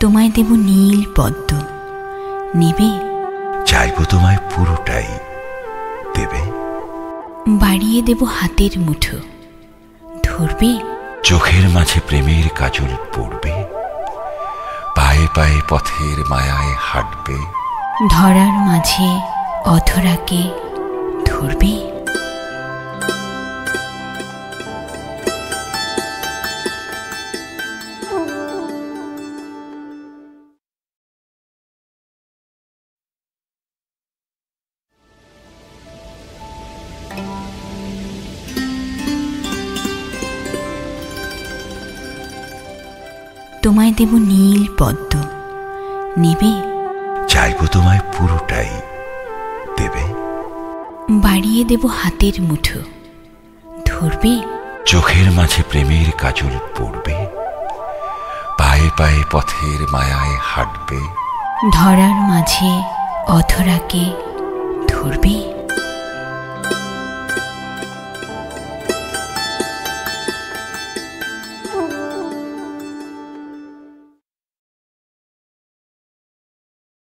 তোমায় দেব নীল পদ্ম, নেবে? চাইবো তোমায় পুরোটাই, দেবে? বাড়িয়ে দেব হাতের মুঠো, ধরবে? চোখের মাঝে প্রেমের কাজল পড়বে, পায়ে পায়ে পথের মায়ায় হাঁটবে, ধরার মাঝে অধরাকে ধরবে? তোমায় দেব নীল পদ্ম, নেবে? চাইবো তোমায় পুরোটাই, দেবে? বাড়িয়ে দেব হাতের মুঠো, ধরবে? চোখের মাঝে প্রেমের কাজল পড়বে, পায়ে পায়ে পথের মায়ায় হাঁটবে, ধরার মাঝে অধরাকে ধরবে?